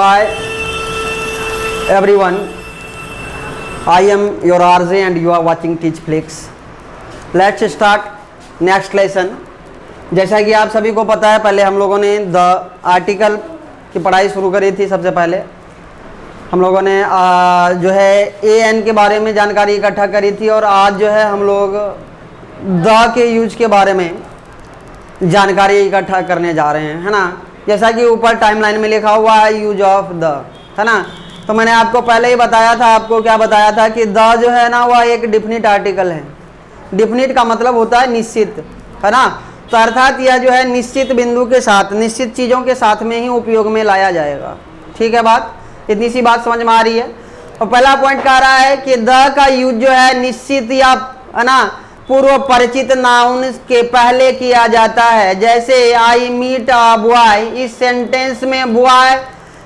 Hi everyone, I am your RJ and you are watching Teachflix. Let's start next lesson. जैसा कि आप सभी को पता है, पहले हम लोगों ने द आर्टिकल की पढ़ाई शुरू करी थी। सबसे पहले हम लोगों ने जो है AN के बारे में जानकारी इकट्ठा करी थी और आज जो है हम लोग द के यूज के बारे में जानकारी इकट्ठा करने जा रहे हैं, है ना। जैसा कि ऊपर टाइमलाइन में लिखा हुआ है यूज ऑफ द, है ना। तो मैंने आपको पहले ही बताया था, आपको क्या बताया था कि द जो है ना वह एक डिफिनिट आर्टिकल है। डिफिनिट का मतलब होता है निश्चित, है ना। तो अर्थात यह जो है निश्चित बिंदु के साथ, निश्चित चीज़ों के साथ में ही उपयोग में लाया जाएगा। ठीक है बात, इतनी सी बात समझ में आ रही है। और पहला पॉइंट कह रहा है कि द का यूज जो है निश्चित या, है ना, पूर्व परिचित नाउन के पहले किया जाता है। जैसे आई मीट अ बॉय, इस सेंटेंस में बॉय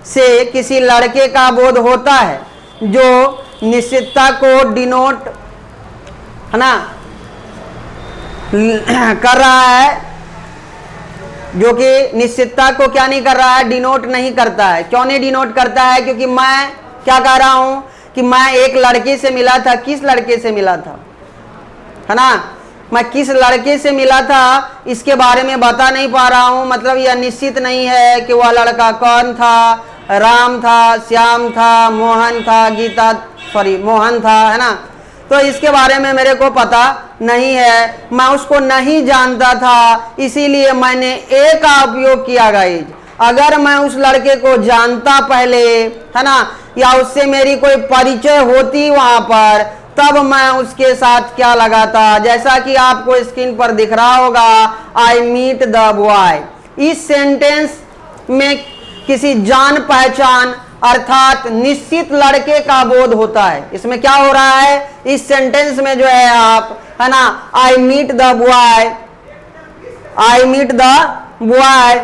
से किसी लड़के का बोध होता है जो निश्चितता को डिनोट, है ना, कर रहा है, जो कि निश्चितता को क्या नहीं कर रहा है, डिनोट नहीं करता है। क्यों नहीं डिनोट करता है? क्योंकि मैं क्या कह रहा हूं कि मैं एक लड़के से मिला था। किस लड़के से मिला था, है ना, मैं किस लड़के से मिला था इसके बारे में बता नहीं पा रहा हूं। मतलब यह निश्चित नहीं है कि वह लड़का कौन था, राम था, श्याम था, मोहन था, मोहन था, है ना। तो इसके बारे में मेरे को पता नहीं है, मैं उसको नहीं जानता था, इसीलिए मैंने ए का उपयोग किया गाइज। अगर मैं उस लड़के को जानता पहले, है ना, या उससे मेरी कोई परिचय होती वहां पर, तब मैं उसके साथ क्या लगाता, जैसा कि आपको स्क्रीन पर दिख रहा होगा, आई मीट द बॉय। इस सेंटेंस में किसी जान पहचान अर्थात निश्चित लड़के का बोध होता है। इसमें क्या हो रहा है, इस सेंटेंस में जो है आप, है ना, I meet the boy, I meet the boy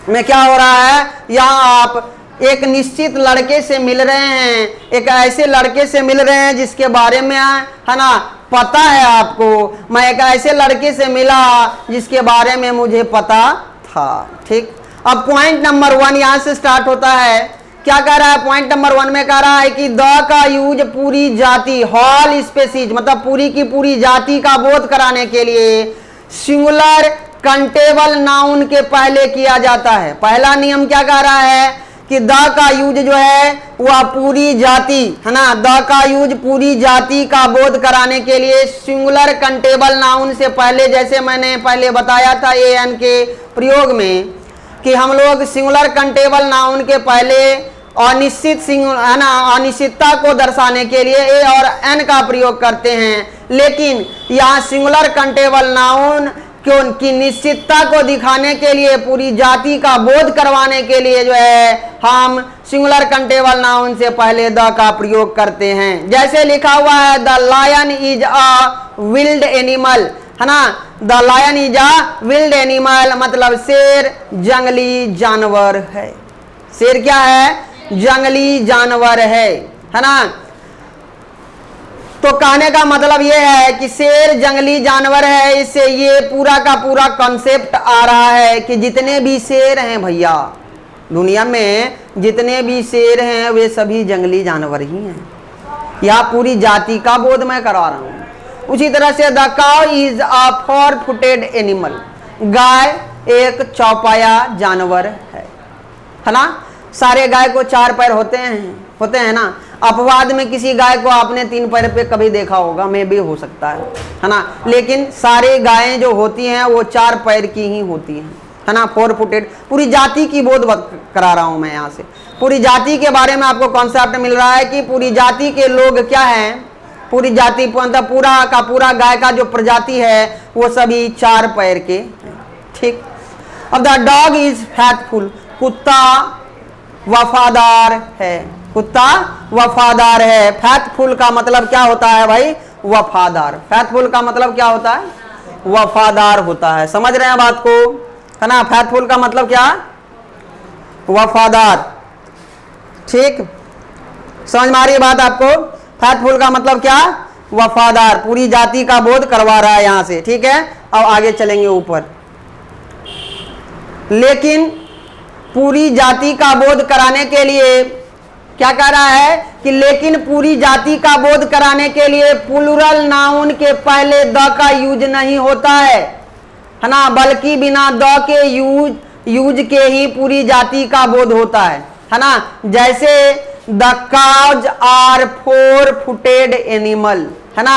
में क्या हो रहा है, यहां आप एक निश्चित लड़के से मिल रहे हैं, एक ऐसे लड़के से मिल रहे हैं जिसके बारे में, है ना, पता है आपको। मैं एक ऐसे लड़के से मिला जिसके बारे में मुझे पता था। ठीक, अब पॉइंट नंबर 1 यहां से स्टार्ट होता है। क्या कह रहा है पॉइंट नंबर 1 में? कह रहा है कि द का यूज पूरी जाति, होल स्पेसीज, मतलब पूरी की पूरी जाति का बोध कराने के लिए सिंगुलर कंटेबल नाउन के पहले किया जाता है। पहला नियम क्या कह रहा है कि द का यूज जो है वह पूरी जाति, है ना, द का यूज पूरी जाति का बोध कराने के लिए सिंगुलर कंटेबल नाउन से पहले, जैसे मैंने पहले बताया था एन के प्रयोग में, कि हम लोग सिंगुलर कंटेबल नाउन के पहले अनिश्चित, है ना, अनिश्चितता को दर्शाने के लिए ए और एन का प्रयोग करते हैं। लेकिन यहाँ सिंगुलर कंटेबल नाउन क्यों की निश्चितता को दिखाने के लिए, पूरी जाति का बोध करवाने के लिए जो है हम सिंगुलर कंटेबल नाउन से पहले द का प्रयोग करते हैं। जैसे लिखा हुआ है the lion is a wild animal, है ना, the lion is a wild animal, मतलब शेर जंगली जानवर है। शेर क्या है? जंगली जानवर है ना। तो कहने का मतलब यह है कि शेर जंगली जानवर है। इससे ये पूरा का पूरा कॉन्सेप्ट आ रहा है कि जितने भी शेर हैं भैया दुनिया में, जितने भी शेर हैं वे सभी जंगली जानवर ही हैं। यह पूरी जाति का बोध मैं करा रहा हूं। उसी तरह से the cow is a 4-footed animal, गाय एक चौपाया जानवर है ना। सारे गाय को 4 पैर होते हैं ना। अपवाद में किसी गाय को आपने 3 पैर पे कभी देखा होगा, में भी हो सकता है ना। लेकिन सारे गायें जो होती हैं वो 4 पैर की ही होती हैं, है ना, 4-footed। पूरी जाति की बोध करा रहा हूं मैं यहाँ से। पूरी जाति के बारे में आपको कॉन्सेप्ट मिल रहा है कि पूरी जाति के लोग क्या हैं, पूरी जाति मतलब पूरा का पूरा गाय का जो प्रजाति है वो सभी 4 पैर के। ठीक, अब द डॉग इज फैथफुल, कुत्ता वफादार है, कुत्ता वफादार है। फैथफुल का मतलब क्या होता है भाई? वफादार। फैथफुल का मतलब क्या होता है? वफादार होता है। समझ रहे हैं बात को, है ना। फैथफुल का मतलब क्या? वफादार। ठीक, समझ में आ रही है बात आपको? फैथफुल का मतलब क्या? वफादार। पूरी जाति का बोध करवा रहा है यहां से। ठीक है, अब आगे चलेंगे ऊपर। लेकिन पूरी जाति का बोध कराने के लिए क्या कह रहा है कि लेकिन पूरी जाति का बोध कराने के लिए प्लूरल नाउन के पहले द का यूज नहीं होता है ना, बल्कि बिना द के यूज के ही पूरी जाति का बोध होता है ना। जैसे the cows are 4 footed animal, है ना।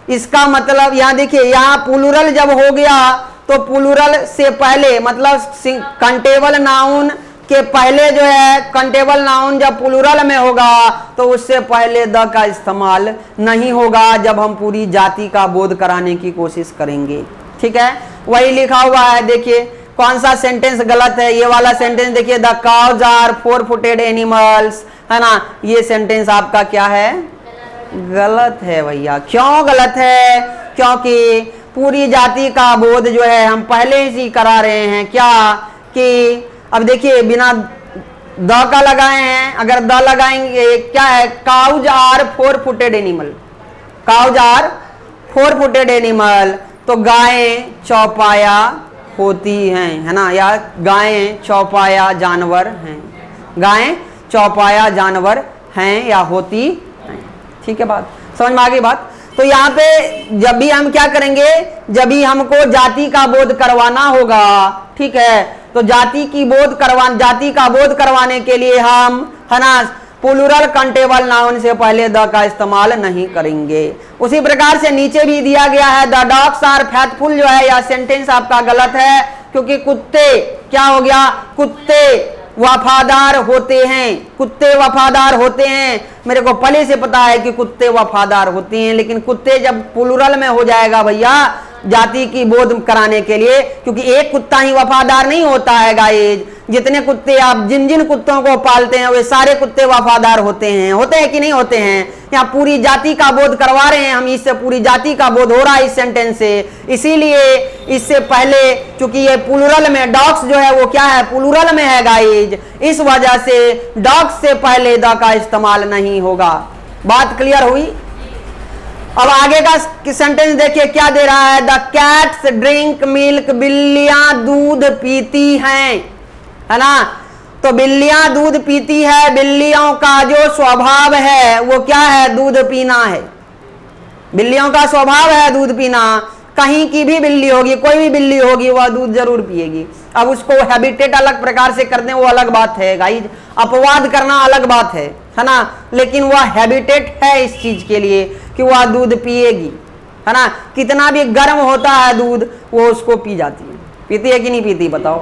इसका मतलब यहाँ देखिए, यहाँ प्लूरल जब हो गया तो प्लूरल से पहले मतलब कंटेबल नाउन के पहले जो है, कंटेबल नाउन जब प्लूरल में होगा तो उससे पहले द का इस्तेमाल नहीं होगा जब हम पूरी जाति का बोध कराने की कोशिश करेंगे। ठीक है, वही लिखा हुआ है। देखिए कौन सा सेंटेंस गलत है, ये वाला सेंटेंस देखिए, the cows are 4 footed animals, है ना। ये सेंटेंस आपका क्या है, गलत है भैया। क्यों गलत है, क्योंकि पूरी जाति का बोध जो है हम पहले ही करा रहे हैं। क्या कि अब देखिए बिना द का लगाए हैं, अगर द लगाएंगे क्या है, cows are 4 footed animal, cows are 4 footed animal, तो गायें चौपाया होती हैं, है ना, या गायें चौपाया जानवर हैं, गायें चौपाया जानवर हैं या होती हैं। ठीक है, बात समझ में आ गई बात। तो यहाँ पे जब भी हम क्या करेंगे, जब भी हमको जाति का बोध करवाना होगा, ठीक है, तो जाति का बोध करवाने के लिए हम, है ना, प्लूरल कंटेबल नाउन से पहले द का इस्तेमाल नहीं करेंगे। उसी प्रकार से नीचे भी दिया गया है, द डॉग्स आर फैथफुल, जो है यह सेंटेंस आपका गलत है, क्योंकि कुत्ते क्या हो गया, कुत्ते वफादार होते हैं, कुत्ते वफादार होते हैं। मेरे को पहले से पता है कि कुत्ते वफादार होते हैं, लेकिन कुत्ते जब प्लूरल में हो जाएगा भैया जाति की बोध कराने के लिए, क्योंकि एक कुत्ता ही वफादार नहीं होता है गाइज, जितने कुत्ते आप जिन जिन कुत्तों को पालते हैं वे सारे कुत्ते वफादार होते हैं कि नहीं होते हैं। यहाँ पूरी जाति का बोध करवा रहे हैं हम, इससे पूरी जाति का बोध हो रहा है इस सेंटेंस से। इसीलिए इससे पहले चूंकि ये प्लूरल में डॉग्स जो है वो क्या है, प्लूरल में है गाइज, इस वजह से डॉग्स से पहले द का इस्तेमाल नहीं होगा। बात क्लियर हुई। अब आगे का सेंटेंस देखिए क्या दे रहा है, द कैट्स ड्रिंक मिल्क, बिल्लियां दूध पीती हैं, है ना। तो बिल्लियां दूध पीती है, बिल्लियों का जो स्वभाव है वो क्या है, दूध पीना है। बिल्लियों का स्वभाव है दूध पीना, कहीं की भी बिल्ली होगी, कोई भी बिल्ली होगी वह दूध जरूर पिएगी। अब उसको हैबिटेट अलग प्रकार से कर दें वो अलग बात है गाइज, अपवाद करना अलग बात है ना, लेकिन वह हैबिटेट है इस चीज के लिए कि वह दूध पिएगी, है ना। कितना भी गर्म होता है दूध वो उसको पी जाती है, पीती है कि नहीं पीती बताओ,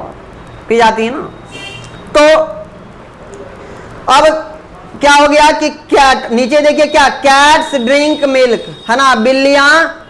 पी जाती है ना। तो अब क्या हो गया कि कैट, नीचे देखिए क्या, कैट्स ड्रिंक मिल्क, है ना, बिल्लियां,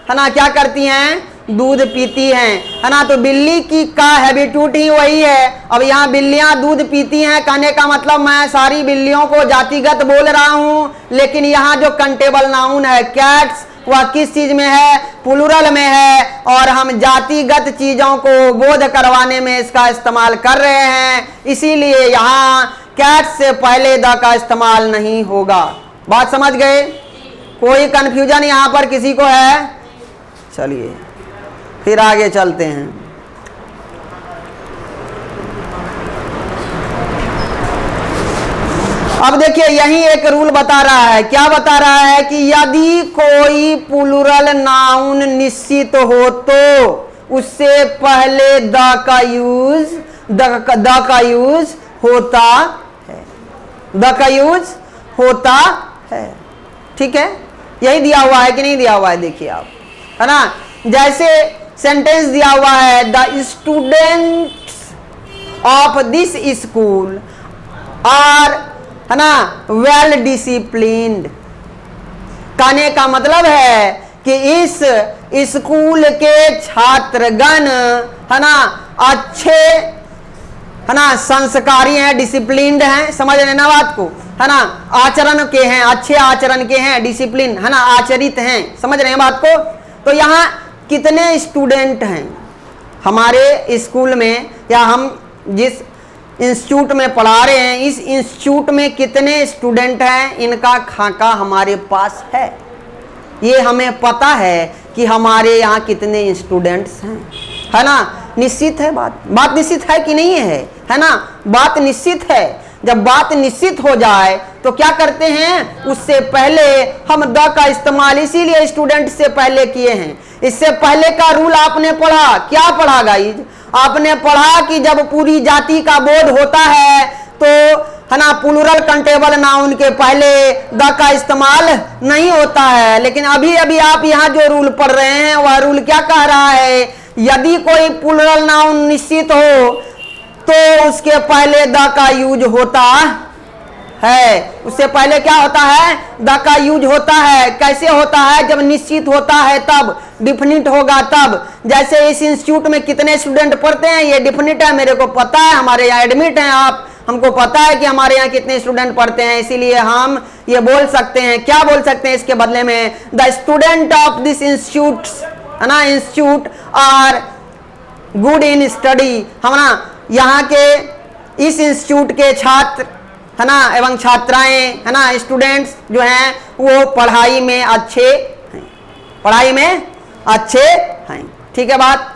है ना, क्या करती हैं, दूध पीती हैं, है ना। तो बिल्ली की का हैबिट्यूट ही वही है। अब यहाँ बिल्लियां दूध पीती हैं कहने का मतलब मैं सारी बिल्लियों को जातिगत बोल रहा हूँ, लेकिन यहाँ जो कंटेबल नाउन है कैट्स वह किस चीज में है, प्लूरल में है, और हम जातिगत चीजों को बोध करवाने में इसका इस्तेमाल कर रहे हैं, इसीलिए यहाँ कैट्स से पहले द का इस्तेमाल नहीं होगा। बात समझ गए, कोई कंफ्यूजन यहाँ पर किसी को है? चलिए फिर आगे चलते हैं। अब देखिए यही एक रूल बता रहा है, क्या बता रहा है कि यदि कोई प्लूरल नाउन निश्चित हो तो उससे पहले द का यूज होता है, द का यूज होता है। ठीक है, यही दिया हुआ है कि नहीं दिया हुआ है, देखिए आप, है ना। जैसे सेंटेंस दिया हुआ है, the students of this school are, है ना, वेल डिसिप्लिन्ड। कहने का मतलब है कि इस स्कूल के छात्रगण, है ना, अच्छे, है ना, संस्कारी हैं, डिसिप्लिन्ड हैं, समझ रहे ना बात को, है ना, आचरण के हैं, अच्छे आचरण के हैं, डिसिप्लिन, है ना, आचरित हैं, समझ रहे हैं बात को। तो यहाँ कितने स्टूडेंट हैं हमारे स्कूल में, या हम जिस इंस्टीट्यूट में पढ़ा रहे हैं इस इंस्टीट्यूट में कितने स्टूडेंट हैं, इनका खाका हमारे पास है, ये हमें पता है कि हमारे यहाँ कितने स्टूडेंट्स हैं, है ना। निश्चित है बात निश्चित है कि नहीं है, है ना, बात निश्चित है। जब बात निश्चित हो जाए तो क्या करते हैं, उससे पहले हम द का इस्तेमाल इसीलिए स्टूडेंट से पहले किए हैं। इससे पहले का रूल आपने पढ़ा, क्या पढ़ा गाइज, आपने पढ़ा कि जब पूरी जाति का बोध होता है तो है ना प्लूरल कंटेबल नाउन के पहले द का इस्तेमाल नहीं होता है। लेकिन अभी अभी आप यहाँ जो रूल पढ़ रहे हैं वह रूल क्या कह रहा है, यदि कोई प्लूरल नाउन निश्चित हो तो उसके पहले द का यूज होता है। उससे पहले क्या होता है, द का यूज होता है। कैसे होता है, जब निश्चित होता है तब, डिफिनिट होगा तब। जैसे इस इंस्टीट्यूट में कितने स्टूडेंट पढ़ते हैं ये डिफिनिट है, मेरे को पता है, हमारे यहाँ एडमिट हैं आप, हमको पता है कि हमारे यहाँ कितने स्टूडेंट पढ़ते हैं, इसीलिए हम ये बोल सकते हैं, क्या बोल सकते हैं इसके बदले में, the student of this institute, है ना, institute are good in study. हम ना यहाँ के इस इंस्टीट्यूट के छात्र है ना एवं छात्राएं है ना स्टूडेंट्स जो हैं वो पढ़ाई में अच्छे हैं, पढ़ाई में अच्छे हैं। ठीक है बात।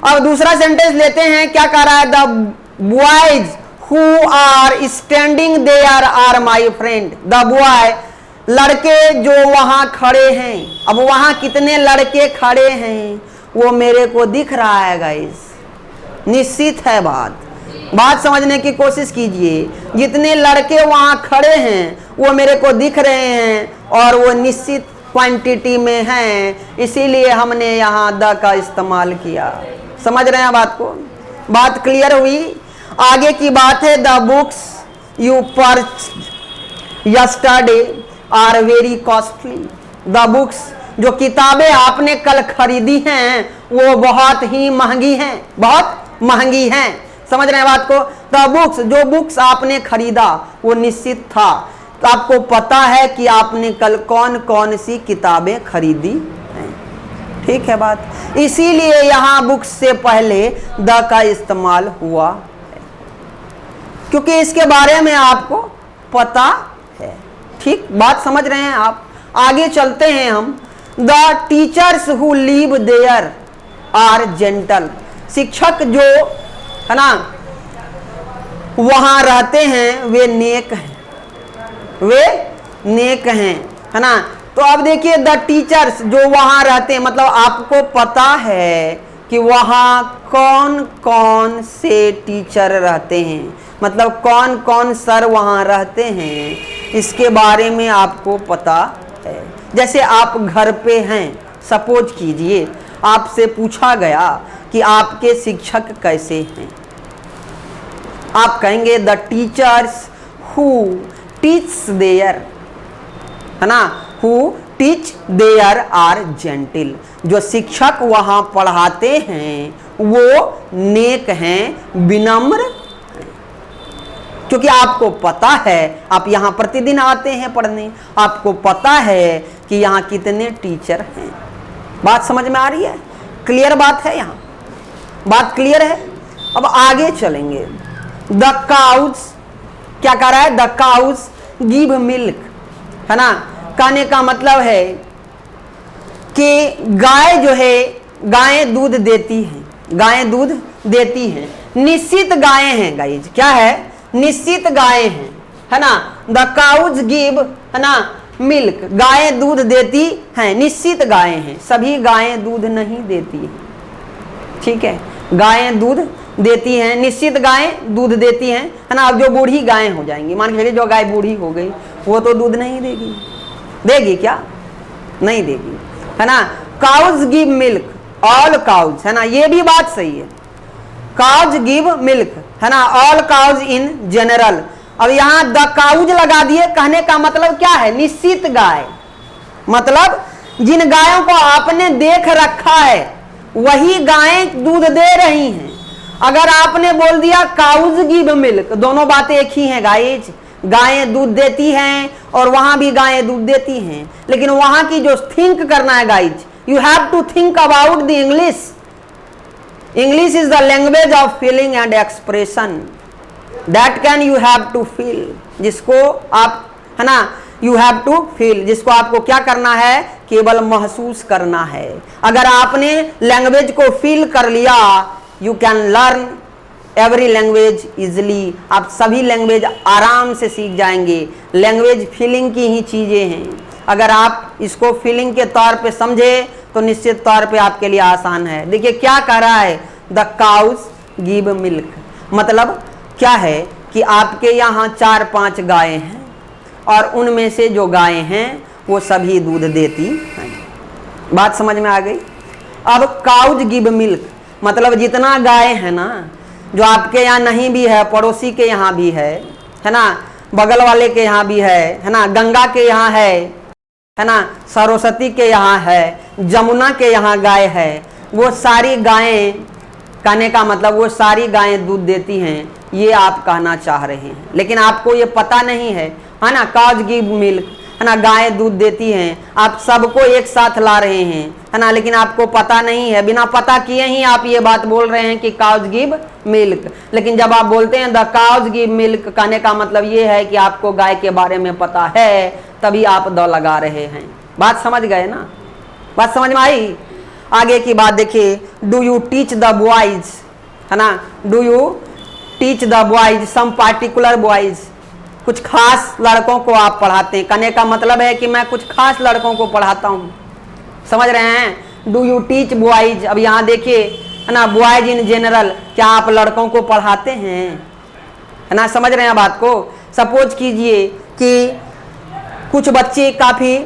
अब दूसरा सेंटेंस लेते हैं, क्या कह रहा है, the boys who are standing there are my friend. The boy, लड़के जो वहां खड़े हैं। अब वहां कितने लड़के खड़े हैं वो मेरे को दिख रहा है गाइस, निश्चित है बात समझने की कोशिश कीजिए। जितने लड़के वहां खड़े हैं वो मेरे को दिख रहे हैं और वो निश्चित क्वांटिटी में हैं, इसीलिए हमने यहाँ द का इस्तेमाल किया। समझ रहे हैं बात को, बात क्लियर हुई। आगे की बात है, the books you purchased yesterday are very costly. The books, जो किताबें आपने कल खरीदी हैं वो बहुत ही महंगी हैं, बहुत महंगी हैं। समझ रहे हैं बात को। द बुक्स, जो बुक्स आपने खरीदा वो निश्चित था, तो आपको पता है कि आपने कल कौन कौन सी किताबें खरीदी हैं। ठीक है बात, इसीलिए यहाँ बुक्स से पहले द का इस्तेमाल हुआ है, क्योंकि इसके बारे में आपको पता है। ठीक बात समझ रहे हैं आप। आगे चलते हैं हम। The teachers who live there are gentle. शिक्षक जो है ना वहां रहते हैं वे नेक हैं, वे नेक हैं, है ना। तो अब देखिए, द टीचर्स जो वहां रहते हैं, मतलब आपको पता है कि वहां कौन कौन से टीचर रहते हैं, मतलब कौन कौन सर वहां रहते हैं, इसके बारे में आपको पता है। जैसे आप घर पे हैं, सपोज कीजिए आपसे पूछा गया कि आपके शिक्षक कैसे हैं, आप कहेंगे the teachers who teach there, है ना, who teach there are gentle. जो शिक्षक वहां पढ़ाते हैं वो नेक हैं, विनम्र हैं। क्योंकि आपको पता है, आप यहाँ प्रतिदिन आते हैं पढ़ने, आपको पता है कि यहाँ कितने टीचर हैं। बात समझ में आ रही है, क्लियर बात है, यहाँ बात क्लियर है। अब आगे चलेंगे। द काउज, क्या कह रहा है, द काउज गिव मिल्क, है ना। कहने का मतलब है कि गाय जो है, गायें दूध देती हैं, गायें दूध देती हैं, निश्चित गायें हैं गाइज, क्या है, निश्चित गायें हैं, है ना। द काउज गिव, है ना, मिल्क, गायें दूध देती हैं, निश्चित गायें हैं, सभी गायें दूध नहीं देती हैं। ठीक है, गायें दूध देती हैं, निश्चित गायें दूध देती हैं, है ना। अब जो बूढ़ी गायें हो जाएंगी, मान के चलिए जो गाय बूढ़ी हो गई वो तो दूध नहीं देगी, देगी क्या, नहीं देगी, है ना। Cows give milk, all cows, है ना, ये भी बात सही है, काउज गिव मिल्क, है ना, ऑल काउज इन जनरल। अब यहाँ द काउज लगा दिए, कहने का मतलब क्या है, निश्चित गाय, मतलब जिन गायों को आपने देख रखा है वही गायें दूध दे रही हैं। अगर आपने बोल दिया काउज गिव मिल्क, दोनों बातें एक ही हैं गाइज, गायें दूध देती हैं और वहां भी गायें दूध देती हैं, लेकिन वहां की जो थिंक करना है guys, you have to think about the English. English is the language of feeling and expression, that can you have to feel, जिसको आप, है ना, यू हैव टू फील, जिसको आपको क्या करना है, केवल महसूस करना है। अगर आपने लैंग्वेज को फील कर लिया, you can learn every language easily, आप सभी लैंग्वेज आराम से सीख जाएंगे। लैंग्वेज फीलिंग की ही चीज़ें हैं, अगर आप इसको फीलिंग के तौर पे समझे तो निश्चित तौर पे आपके लिए आसान है। देखिए क्या कह रहा है, द काउज गिव मिल्क, मतलब क्या है कि आपके यहाँ 4-5 गायें हैं और उनमें से जो गायें हैं वो सभी दूध देती हैं। बात समझ में आ गई। अब काउज गिव मिल्क मतलब जितना गाय है ना, जो आपके यहाँ नहीं भी है, पड़ोसी के यहाँ भी है ना, बगल वाले के यहाँ भी है ना, गंगा के यहाँ है ना, सरस्वती के यहाँ है, जमुना के यहाँ गाय है, वो सारी गायें, कहने का मतलब वो सारी गायें दूध देती हैं, ये आप कहना चाह रहे हैं। लेकिन आपको ये पता नहीं है ना, काउज गिव मिल्क है ना, गायें दूध देती हैं, आप सबको एक साथ ला रहे हैं है ना, लेकिन आपको पता नहीं है, बिना पता किए ही आप ये बात बोल रहे हैं कि काउज गिव मिल्क। लेकिन जब आप बोलते हैं द काउज गिव मिल्क, कहने का मतलब ये है कि आपको गाय के बारे में पता है, तभी आप द लगा रहे हैं। बात समझ गए ना, बात समझ में आई। आगे की बात देखिए, do you teach the boys, है ना, do you teach the boys some particular boys, कुछ खास लड़कों को आप पढ़ाते हैं। कहने का मतलब है कि मैं कुछ खास लड़कों को पढ़ाता हूँ, समझ रहे हैं। डू यू टीच बॉयज, अब यहाँ देखिए है ना, बॉयज इन जनरल, क्या आप लड़कों को पढ़ाते हैं, है ना, समझ रहे हैं बात को। सपोज कीजिए कि कुछ बच्चे काफ़ी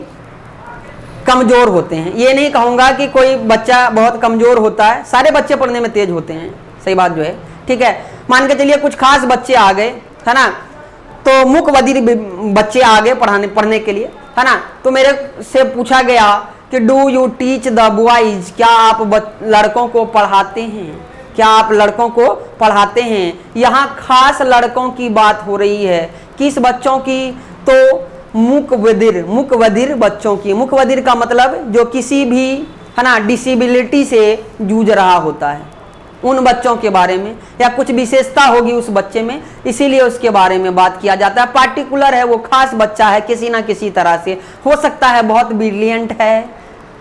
कमज़ोर होते हैं, ये नहीं कहूँगा कि कोई बच्चा बहुत कमज़ोर होता है, सारे बच्चे पढ़ने में तेज होते हैं, सही बात जो है, ठीक है। मान के चलिए कुछ खास बच्चे आ गए है ना, तो मुख बधिर बच्चे आ गए पढ़ने के लिए, है ना, तो मेरे से पूछा गया कि do you teach the boys, क्या आप लड़कों को पढ़ाते हैं, क्या आप लड़कों को पढ़ाते हैं। यहाँ खास लड़कों की बात हो रही है, किस बच्चों की, तो मुख बधिर बच्चों की। मुख बधिर का मतलब जो किसी भी है ना डिसेबिलिटी से जूझ रहा होता है, उन बच्चों के बारे में, या कुछ विशेषता होगी उस बच्चे में, इसीलिए उसके बारे में बात किया जाता है। पार्टिकुलर है, वो खास बच्चा है, किसी ना किसी तरह से हो सकता है बहुत ब्रिलियंट है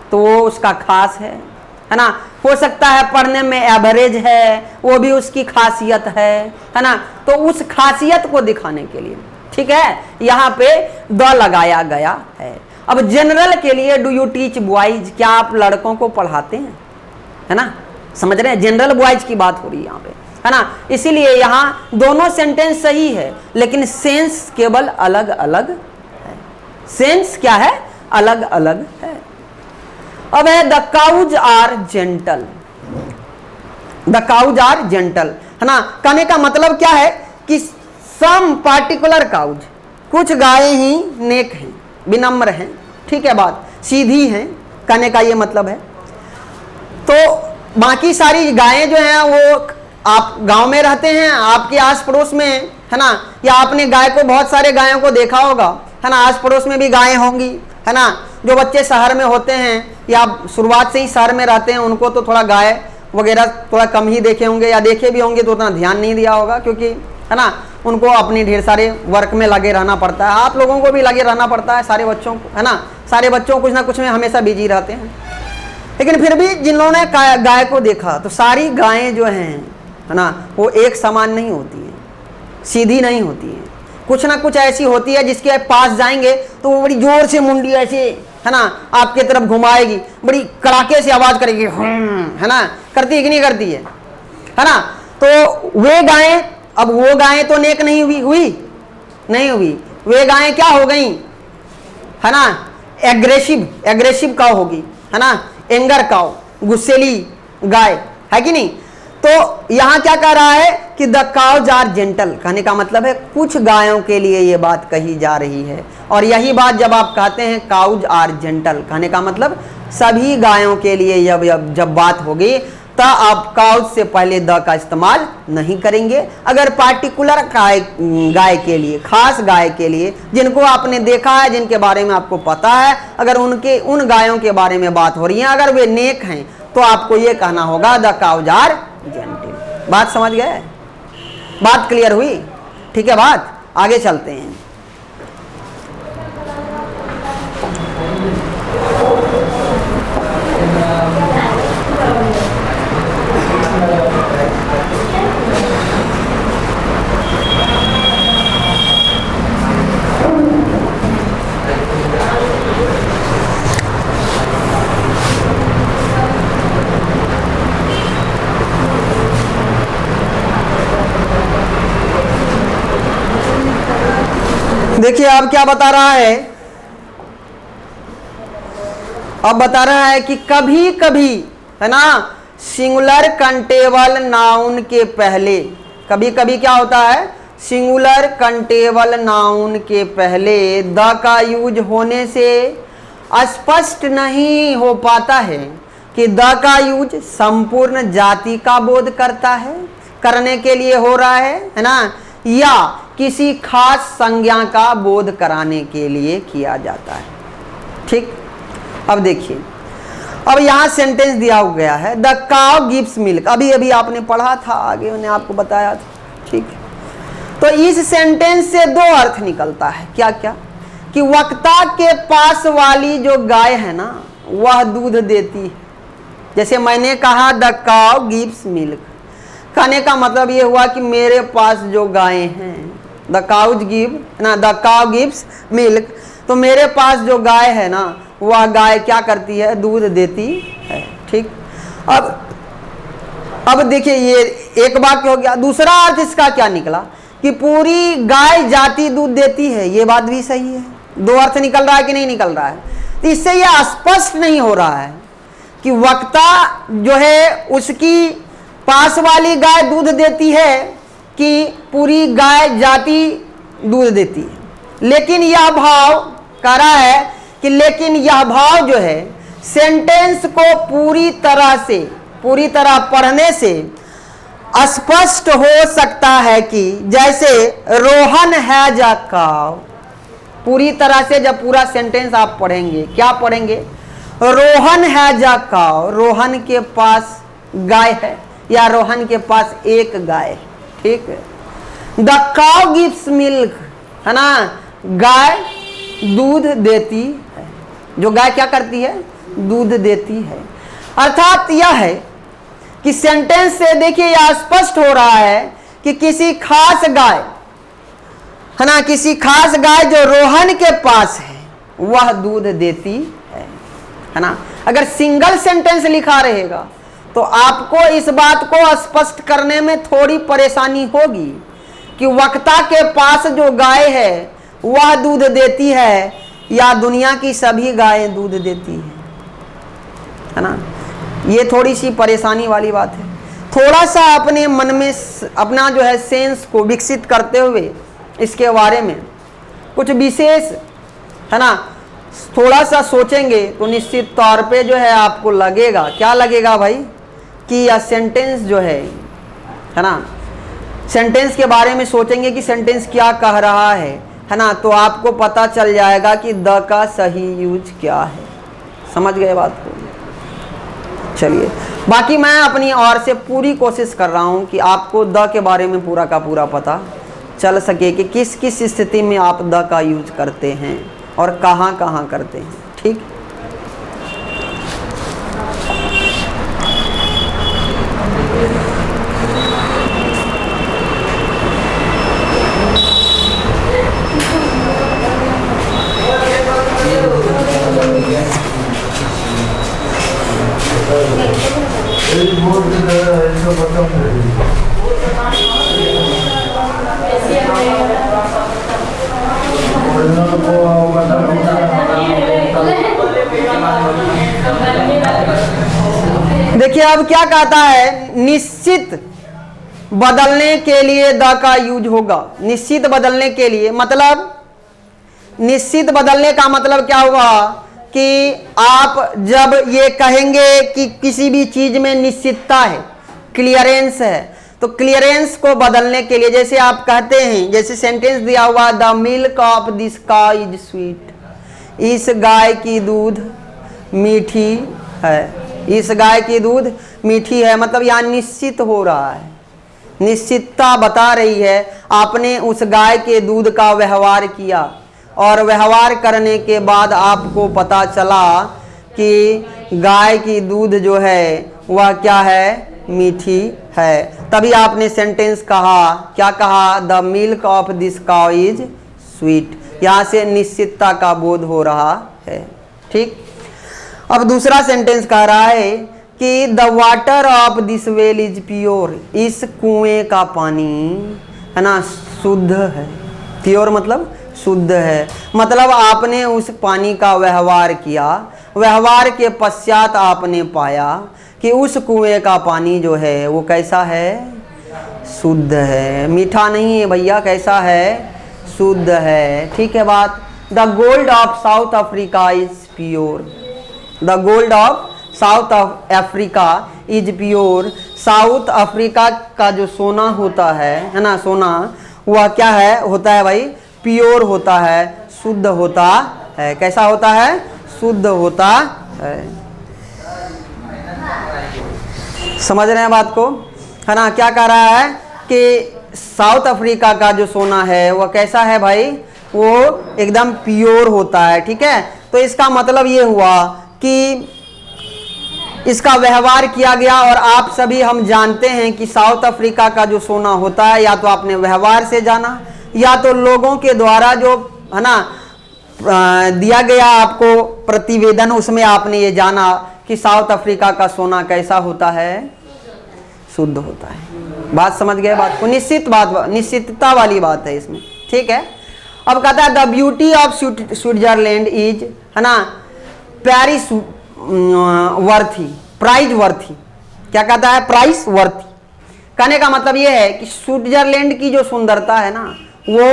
तो वो उसका खास है ना, हो सकता है पढ़ने में एवरेज है, वो भी उसकी खासियत है ना, तो उस खासियत को दिखाने के लिए, ठीक है, यहाँ पे द लगाया गया है। अब जनरल के लिए डू यू टीच बॉयज, क्या आप लड़कों को पढ़ाते हैं, है ना, समझ रहे हैं, जनरल बॉयज की बात हो रही है यहाँ पे, है ना। इसीलिए यहाँ दोनों सेंटेंस सही है, लेकिन सेंस केवल अलग अलग है, सेंस क्या है, अलग अलग है। अब है the cows are gentle, the cows are gentle, है ना, कहने का मतलब क्या है कि सम पार्टिकुलर काउज, कुछ गायें ही नेक हैं, विनम्र हैं, ठीक है, बात सीधी हैं, कहने का ये मतलब है। तो बाकी सारी गायें जो हैं वो, आप गांव में रहते हैं, आपके आस पड़ोस में है ना, या आपने गाय को, बहुत सारे गायों को देखा होगा, है ना, आस पड़ोस में भी गायें होंगी, है ना। जो बच्चे शहर में होते हैं या शुरुआत से ही शहर में रहते हैं, उनको तो थोड़ा गाय वगैरह थोड़ा कम ही देखे होंगे, या देखे भी होंगे तो उतना ध्यान नहीं दिया होगा, क्योंकि है ना उनको अपनी ढेर सारे वर्क में लगे रहना पड़ता है। आप लोगों को भी लगे रहना पड़ता है, सारे बच्चों को, है ना, सारे बच्चों कुछ ना कुछ में हमेशा बिजी रहते हैं। लेकिन फिर भी जिन्होंने गाय को देखा, तो सारी गायें जो हैं, है ना, वो एक समान नहीं होती हैं, सीधी नहीं होती हैं, कुछ ना कुछ ऐसी होती है जिसके पास जाएंगे तो वो बड़ी जोर से मुंडी ऐसे, है ना, आपके तरफ घुमाएगी, बड़ी कड़ाके से आवाज करेगी, है ना, करती है कि नहीं करती है ना। तो वे गायें, अब वो गायें तो नेक नहीं नहीं हुई, वे गायें क्या हो गई, है ना, एग्रेसिव काउ होगी, है ना, एंगर काउ, गुस्सेली गाय, है कि नहीं। तो यहां क्या कह रहा है कि द काउज आर जेंटल, कहने का मतलब है कुछ गायों के लिए ये बात कही जा रही है, और यही बात जब आप कहते हैं काउज आर जेंटल, कहने का मतलब सभी गायों के लिए जब बात होगी तो आप काउज से पहले द का इस्तेमाल नहीं करेंगे। अगर पार्टिकुलर गाय के लिए, खास गाय के लिए, जिनको आपने देखा है, जिनके बारे में आपको पता है, अगर उन गायों के बारे में बात हो रही है, अगर वे नेक हैं, तो आपको ये कहना होगा द काउज आर जेंटल। बात समझ गए, बात क्लियर हुई, ठीक है। बात आगे चलते हैं। देखिए अब क्या बता रहा है, अब बता रहा है कि कभी कभी, है ना, सिंगुलर कंटेबल नाउन के पहले, कभी कभी क्या होता है, सिंगुलर कंटेबल नाउन के पहले द का यूज होने से स्पष्ट नहीं हो पाता है कि द का यूज संपूर्ण जाति का बोध करता है, करने के लिए हो रहा है ना, या किसी खास संज्ञा का बोध कराने के लिए किया जाता है। ठीक, अब देखिए, अब यहां सेंटेंस दिया गया है द काउ गिव्स मिल्क, अभी अभी आपने पढ़ा था, आगे मैंने आपको बताया था। ठीक है, तो इस सेंटेंस से दो अर्थ निकलता है, क्या क्या, कि वक्ता के पास वाली जो गाय है ना वह दूध देती है। जैसे मैंने कहा द काउ गिव्स मिल्क, कहने का मतलब ये हुआ कि मेरे पास जो गायें हैं, द काउज गिव ना, द काउ गिव्स मिल्क, तो मेरे पास जो गाय है ना वह गाय क्या करती है, दूध देती है। ठीक, अब देखिए ये एक वाक्य हो गया। दूसरा अर्थ इसका क्या निकला कि पूरी गाय जाति दूध देती है, ये बात भी सही है। दो अर्थ निकल रहा है कि नहीं निकल रहा है, तो इससे यह स्पष्ट नहीं हो रहा है कि वक्ता जो है उसकी पास वाली गाय दूध देती है कि पूरी गाय जाति दूध देती है। लेकिन यह भाव कह रहा है कि लेकिन यह भाव जो है सेंटेंस को पूरी तरह पढ़ने से स्पष्ट हो सकता है कि जैसे रोहन हैज अ काउ, पूरी तरह से जब पूरा सेंटेंस आप पढ़ेंगे, क्या पढ़ेंगे, Rohan has a cow, Rohan के पास गाय है या रोहन के पास एक गाय है। ठीक है, द काउ गिव्स मिल्क, है ना, गाय दूध देती है, जो गाय क्या करती है, दूध देती है। अर्थात यह है कि सेंटेंस से देखिए यह स्पष्ट हो रहा है कि किसी खास गाय, है ना, किसी खास गाय जो रोहन के पास है वह दूध देती है ना। अगर सिंगल सेंटेंस लिखा रहेगा तो आपको इस बात को स्पष्ट करने में थोड़ी परेशानी होगी कि वक्ता के पास जो गाय है वह दूध देती है या दुनिया की सभी गायें दूध देती है ना। ये थोड़ी सी परेशानी वाली बात है। थोड़ा सा अपने मन में अपना जो है सेंस को विकसित करते हुए इसके बारे में कुछ विशेष, है ना, थोड़ा सा सोचेंगे तो निश्चित तौर पे जो है आपको लगेगा, क्या लगेगा भाई, कि यह सेंटेंस जो है ना, सेंटेंस के बारे में सोचेंगे कि सेंटेंस क्या कह रहा है ना, तो आपको पता चल जाएगा कि द का सही यूज क्या है। समझ गए बात को। चलिए, बाकी मैं अपनी ओर से पूरी कोशिश कर रहा हूं कि आपको द के बारे में पूरा का पूरा पता चल सके कि किस किस स्थिति में आप द का यूज करते हैं और कहाँ कहाँ करते हैं। ठीक, देखिए अब क्या कहता है, निश्चित बदलने के लिए द का यूज होगा। निश्चित बदलने के लिए मतलब, निश्चित बदलने का मतलब क्या होगा कि आप जब ये कहेंगे कि किसी भी चीज में निश्चितता है, क्लियरेंस है, तो क्लियरेंस को बदलने के लिए जैसे आप कहते हैं, जैसे सेंटेंस दिया हुआ the milk of this cow is sweet, इस गाय की दूध मीठी है, इस गाय की दूध मीठी है, मतलब यहाँ निश्चित हो रहा है, निश्चितता बता रही है। आपने उस गाय के दूध का व्यवहार किया और व्यवहार करने के बाद आपको पता चला कि गाय की दूध जो है वह क्या है, मीठी है, तभी आपने सेंटेंस कहा, क्या कहा, the milk of this cow is sweet. यहाँ से निश्चितता का बोध हो रहा है। ठीक, अब दूसरा सेंटेंस कह रहा है कि the water of this well is pure, इस कुएं का पानी, है ना, शुद्ध है। प्योर मतलब शुद्ध है। मतलब आपने उस पानी का व्यवहार किया, व्यवहार के पश्चात आपने पाया कि उस कुएं का पानी जो है वो कैसा है, शुद्ध है, मीठा नहीं है भैया, कैसा है, शुद्ध है। ठीक है बात। The gold of south Africa is pure, the gold of south Africa is pure. South Africa का जो सोना होता है ना, सोना वह क्या है, होता है भाई, प्योर होता है, शुद्ध होता है। कैसा होता है, शुद्ध होता है। समझ रहे हैं बात को, है ना। क्या कह रहा है कि साउथ अफ्रीका का जो सोना है वह कैसा है भाई, वो एकदम प्योर होता है। ठीक है, तो इसका मतलब ये हुआ कि इसका व्यवहार किया गया। और आप सभी हम जानते हैं कि साउथ अफ्रीका का जो सोना होता है, या तो आपने व्यवहार से जाना, या तो लोगों के द्वारा जो है ना दिया गया आपको प्रतिवेदन, उसमें आपने ये जाना कि साउथ अफ्रीका का सोना कैसा होता है, शुद्ध होता है। बात समझ गए बात को, निश्चितता वाली बात है इसमें। ठीक है, अब कहता है the beauty of Switzerland is, है ना, पैरिस वर्थी, प्राइज वर्थी। क्या कहता है, प्राइस वर्थी। कहने का मतलब ये है कि स्विट्जरलैंड की जो सुंदरता है ना, वो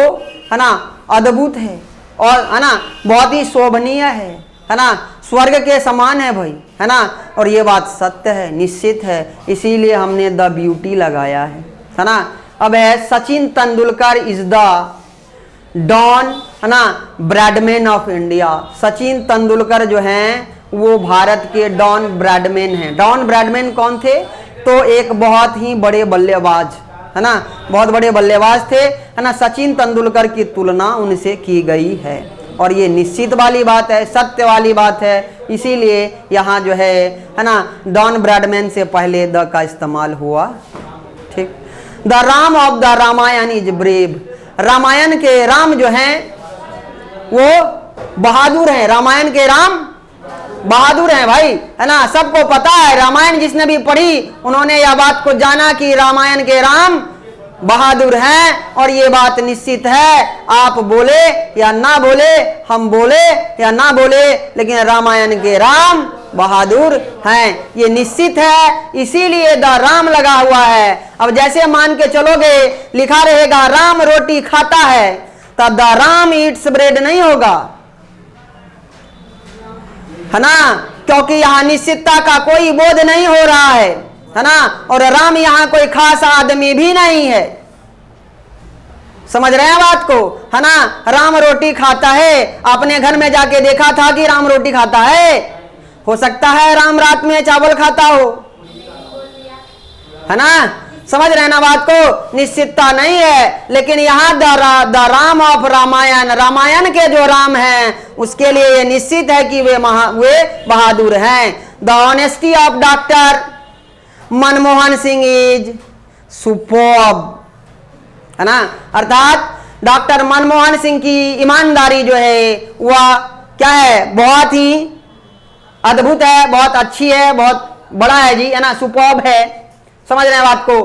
है ना अद्भुत है, और है ना बहुत ही शोभनीय है ना, स्वर्ग के समान है भाई, है ना। और ये बात सत्य है, निश्चित है, इसीलिए हमने द ब्यूटी लगाया है ना। अब है Sachin Tendulkar is the Don, है ना, Bradman of India. Sachin Tendulkar जो हैं वो भारत के डॉन ब्रैडमैन हैं। डॉन ब्रैडमैन कौन थे, तो एक बहुत ही बड़े बल्लेबाज, है ना, बहुत बड़े बल्लेबाज थे, है ना। सचिन तेंदुलकर की तुलना उनसे की गई है, और ये निश्चित वाली बात है, सत्य वाली बात है। इसीलिए यहाँ जो है ना, डॉन ब्रैडमैन से पहले द का इस्तेमाल हुआ। ठीक। The Ram of the Ramayana is brave. Ramayana के राम जो हैं वो बहादुर हैं। रामायण के राम बहादुर हैं भाई, है ना। सबको पता है, रामायण जिसने भी पढ़ी उन्होंने यह बात को जाना कि रामायण के राम बहादुर हैं, और ये बात निश्चित है। आप बोले या ना बोले, हम बोले या ना बोले, लेकिन रामायण के राम बहादुर हैं, ये निश्चित है। इसीलिए द राम लगा हुआ है। अब जैसे मान के चलोगे, लिखा रहेगा राम रोटी खाता है, तब द राम ईट्स ब्रेड नहीं होगा, है ना, क्योंकि यहाँ निश्चितता का कोई बोध नहीं हो रहा है ना। और राम यहाँ कोई खास आदमी भी नहीं है। समझ रहे हैं बात को, है ना। राम रोटी खाता है, अपने घर में जाके देखा था कि राम रोटी खाता है? हो सकता है राम रात में चावल खाता हो, है ना। समझ रहे ना बात को, निश्चितता नहीं है। लेकिन यहाँ द राम ऑफ रामायण, रामायण के जो राम हैं उसके लिए ये निश्चित है कि वे बहादुर हैं। The honesty of doctor Manmohan Singh is superb, है ना। अर्थात डॉक्टर मनमोहन सिंह की ईमानदारी जो है वह क्या है, बहुत ही अद्भुत है, बहुत अच्छी है, बहुत बड़ा है जी, है ना, सुपर्ब है। समझ रहे हैं बात को।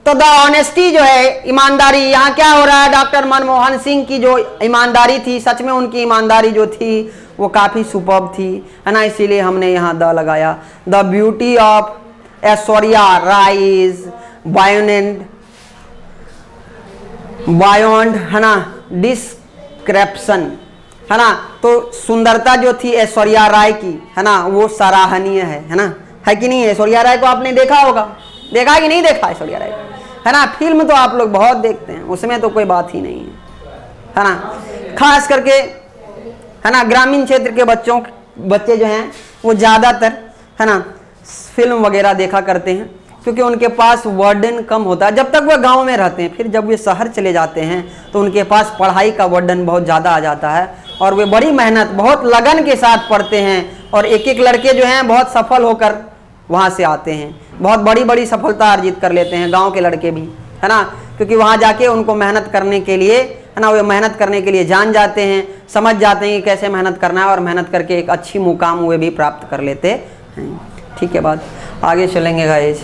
तो द ऑनेस्टी जो है, ईमानदारी, यहाँ क्या हो रहा है, डॉक्टर मनमोहन सिंह की जो ईमानदारी थी, सच में उनकी ईमानदारी जो थी वो काफी सुपर्ब थी, है ना। इसीलिए हमने यहाँ द लगाया। The beauty of Aishwarya Rai is beyond, है ना, डिस्क्रिप्शन, है ना। तो सुंदरता जो थी ऐश्वर्या राय की, है ना, वो सराहनीय है ना, है कि नहीं। ऐश्वर्या राय को आपने देखा होगा, देखा कि नहीं देखा ऐश्वर्या राय, है ना। फिल्म तो आप लोग बहुत देखते हैं, उसमें तो कोई बात ही नहीं है ना। खास करके, है ना, ग्रामीण क्षेत्र के बच्चे जो हैं वो ज़्यादातर, है ना, फिल्म वगैरह देखा करते हैं, क्योंकि उनके पास वर्डन कम होता है जब तक वह गांव में रहते हैं। फिर जब वे शहर चले जाते हैं तो उनके पास पढ़ाई का वर्डन बहुत ज़्यादा आ जाता है, और वे बड़ी मेहनत, बहुत लगन के साथ पढ़ते हैं। और एक एक लड़के जो हैं बहुत सफल होकर वहाँ से आते हैं, बहुत बड़ी बड़ी सफलता अर्जित कर लेते हैं, गांव के लड़के भी, है ना। क्योंकि वहाँ जाके उनको मेहनत करने के लिए, है ना, वे मेहनत करने के लिए जान जाते हैं, समझ जाते हैं कि कैसे मेहनत करना है, और मेहनत करके एक अच्छी मुकाम वे भी प्राप्त कर लेते हैं। ठीक है बात, आगे चलेंगे गाइस।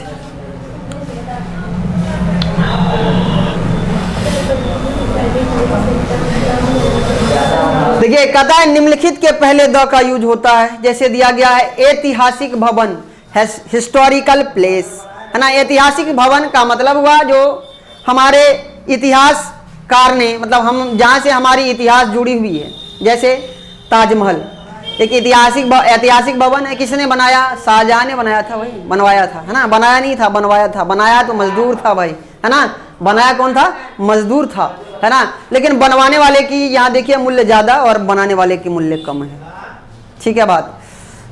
देखिए कहता है निम्नलिखित के पहले द का यूज होता है, जैसे दिया गया है ऐतिहासिक भवन, हिस्टोरिकल प्लेस, है ना। ऐतिहासिक भवन का मतलब हुआ जो हमारे इतिहासकार ने, मतलब हम जहाँ से हमारी इतिहास जुड़ी हुई है, जैसे ताजमहल एक ऐतिहासिक भवन है। किसने बनाया? शाहजहां ने बनाया था भाई, बनवाया था, है ना। बनाया नहीं था, बनवाया था। बनाया तो मजदूर था भाई, है ना। बनाया कौन था? मजदूर था, है ना। लेकिन बनवाने वाले की यहाँ देखिए मूल्य ज्यादा और बनाने वाले की मूल्य कम है, ठीक है बात।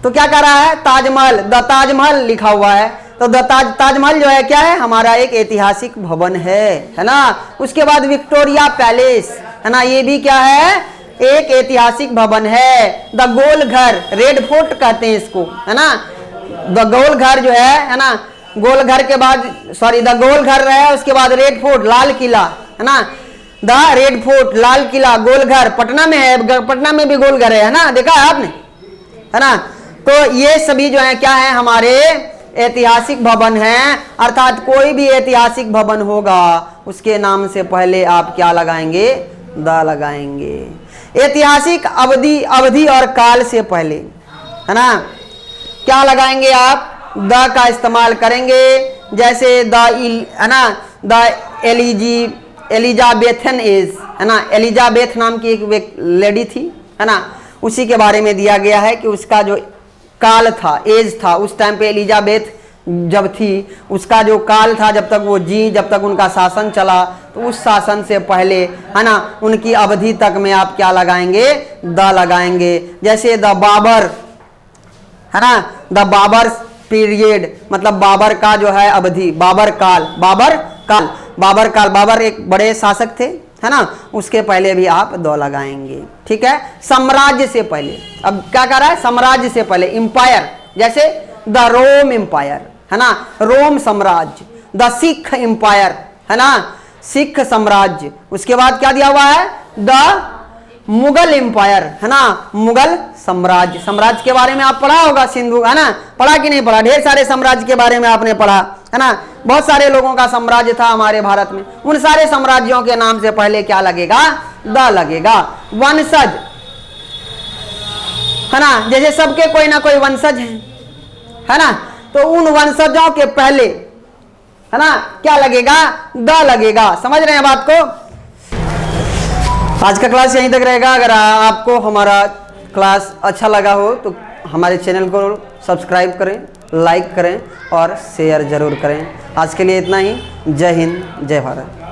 तो क्या कह रहा है? ताजमहल, द ताजमहल लिखा हुआ है, तो द ताजमहल जो है क्या है? हमारा एक ऐतिहासिक भवन है ना। उसके बाद विक्टोरिया पैलेस, है ना, ये भी क्या है? एक ऐतिहासिक भवन है। द गोल घर, रेड फोर्ट कहते हैं इसको, है ना। द गोल घर जो है ना, गोल घर के बाद द गोल घर है, उसके बाद रेड फोर्ट, लाल किला, है ना। The red fort, Lal Qila, गोल घर पटना में है, पटना में भी गोल घर है ना, देखा है आपने, है ना। तो ये सभी जो है क्या है? हमारे ऐतिहासिक भवन हैं। अर्थात कोई भी ऐतिहासिक भवन होगा उसके नाम से पहले आप क्या लगाएंगे? द लगाएंगे। ऐतिहासिक अवधि और काल से पहले, है ना, क्या लगाएंगे आप? द का इस्तेमाल करेंगे। जैसे है ना, द एलिजाबेथन एज, है ना। एलिजाबेथ नाम की एक लेडी थी, है ना, उसी के बारे में दिया गया है कि उसका जो काल था, एज था, उस टाइम पे एलिजाबेथ जब थी, उसका जो काल था, जब तक वो जी, जब तक उनका शासन चला, तो उस शासन से पहले, है ना, उनकी अवधि तक में आप क्या लगाएंगे? द लगाएंगे। जैसे द बाबर, है ना, द बाबर पीरियड, मतलब बाबर का जो है अवधि, बाबर काल, बाबर एक बड़े शासक थे, है ना, उसके पहले भी आप द लगाएंगे, ठीक है। साम्राज्य से पहले, अब क्या कर रहा है? साम्राज्य से पहले, इंपायर, जैसे द रोम इंपायर, है ना, रोम साम्राज्य। द सिख इंपायर, है ना, सिख साम्राज्य। उसके बाद क्या दिया हुआ है? द मुगल इंपायर, है ना, मुगल साम्राज्य। साम्राज्य के बारे में आप पढ़ा होगा, सिंधु, है ना, पढ़ा कि नहीं पढ़ा? ढेर सारे साम्राज्य के बारे में आपने पढ़ा, है ना। बहुत सारे लोगों का साम्राज्य था हमारे भारत में। उन सारे साम्राज्यों के नाम से पहले क्या लगेगा? द लगेगा। वंशज, है ना, जैसे सबके कोई ना कोई वंशज है ना, तो उन वंशजों के पहले, है ना, क्या लगेगा? द लगेगा। समझ रहे हैं बात को? आज का क्लास यहीं तक रहेगा। अगर आपको हमारा क्लास अच्छा लगा हो तो हमारे चैनल को सब्सक्राइब करें, लाइक करें और शेयर जरूर करें। आज के लिए इतना ही। जय हिंद, जय भारत।